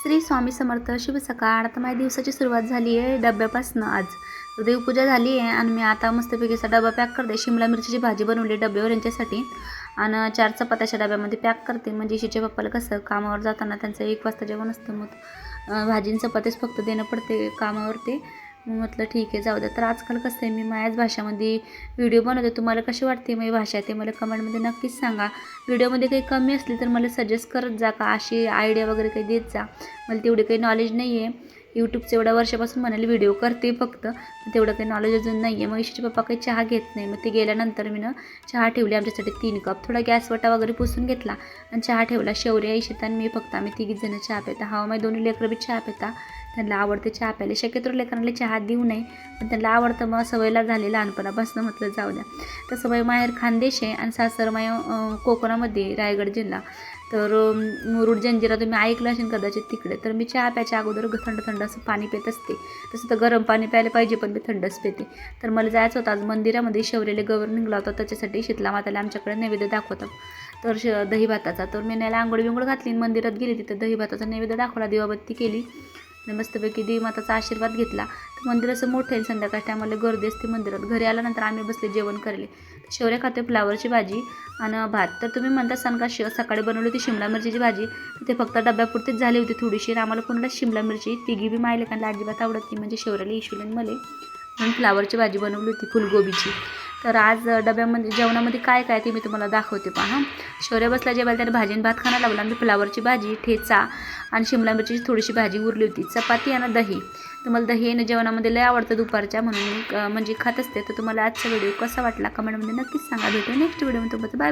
श्री स्वामी समर्थ. शुभ सकाळ. आता माझ्या दिवसाची सुरुवात झाली आहे डब्यापासून. आज देवपूजा झाली आहे आणि मी आता मस्तपैकी असा डबा पॅक करते. शिमला मिरचीची भाजी बनवली डब्यावर यांच्यासाठी आणि 4 चपात्याच्या डब्यामध्ये पॅक करते. म्हणजे इशीच्या पप्पाला कसं कामावर जाताना त्यांचं 1 वाजता जेवण असतं, मग भाजी चपातीच फक्त देणं पडते कामावर. ते म्हटलं ठीक आहे, जाऊ द्या. तर आजकाल कसं आहे, मी माझ्याच भाषामध्ये व्हिडिओ बनवते. तुम्हाला कशी वाटते माझी भाषा ते मला कमेंटमध्ये नक्कीच सांगा. व्हिडिओमध्ये काही कमी असली तर मला सजेस्ट करत जा, का अशी आयडिया वगैरे काही देत जा. मला तेवढे काही नॉलेज नाही आहे यूट्यूबचं. एवढ्या वर्षापासून म्हणाले व्हिडिओ करते फक्त, तेवढं काही नॉलेज अजून नाही आहे. मग इशीचे पप्पा काही चहा घेत नाही, मग ते गेल्यानंतर मी चहा ठेवली आमच्यासाठी 3 कप. थोडा गॅस वटा वगैरे पुसून घेतला आणि चहा ठेवला. शौर्य इशिता आणि मी फक्त आम्ही 3 जण चहा पिता. हा, माझे 2 लेकरं बी चहा पिता. त्यांना आवडते चहा प्यायला. शक्यतो लेकरांना चहा देऊ नये, पण त्यांना आवडतं. मग सवयला झाली लहानपणापासून, म्हटलं जाऊ द्या. तसं माझं माहेर खानदेश आहे आणि सासर माझं कोकणामध्ये, रायगड जिल्हा. तर मुरुड जंजिरा तुम्ही ऐकलं असेल कदाचित तिकडे. तर मी चहा प्यायच्या अगोदर थंड असं पाणी पित असते. तसं तर गरम पाणी प्यायला पाहिजे, पण मी थंडच पिते. तर मला जायचं होतं आज मंदिरामध्ये. शौर्याला गवर निघला होता, त्याच्यासाठी शीतला माताला आमच्याकडे नैवेद्य दाखवतात. तर दही भाताचा. तर मी नाहीला आंघोळ बिंघोळ घातली, मंदिरात गेली. तिथं दही भाताचा नैवेद्य दाखवला, दिवाबत्ती केली आणि मस्तपैकी देवी माताचा आशीर्वाद घेतला. तर मंदिर असं मोठं आहे, संध्याकाळच्या टायमाला गर्दी असते मंदिरात. घरी आल्यानंतर आम्ही बसले जेवण करायला. शौर्य खाते फ्लावरची भाजी आणि भात. तर तुम्ही म्हणता सांग का सकाळी बनवली होती शिमला मिरचीची भाजी, ते फक्त डब्यापुरतीच झाली होती थोडीशी. आम्हाला कोणाला शिमला मिरची तिघी बी मायले कारण अजिबात आवडत नाही, म्हणजे शौर्याला इशूला मले, म्हणून फ्लावरची भाजी बनवली होती फुलगोबीची. तर आज डब्यामध्ये जेवणामध्ये काय काय ते मी तुम्हाला दाखवते पहा. शौर्य बसला जेवायला, त्याने भाजी आणि भात खाणं लावला. मी फ्लावरची भाजी, ठेचा आणि शिमला मिरचीची थोडीशी भाजी उरली होती, चपाती आणि दही. तर मला दही आणि जेवणामध्ये लय आवडतं दुपारच्या, म्हणून मी म्हणजे खात असते. तर तुम्हाला आजचा व्हिडिओ कसा वाटला कमेंटमध्ये नक्कीच सांगा. भेटू नेक्स्ट व्हिडिओमध्ये. Bye bye.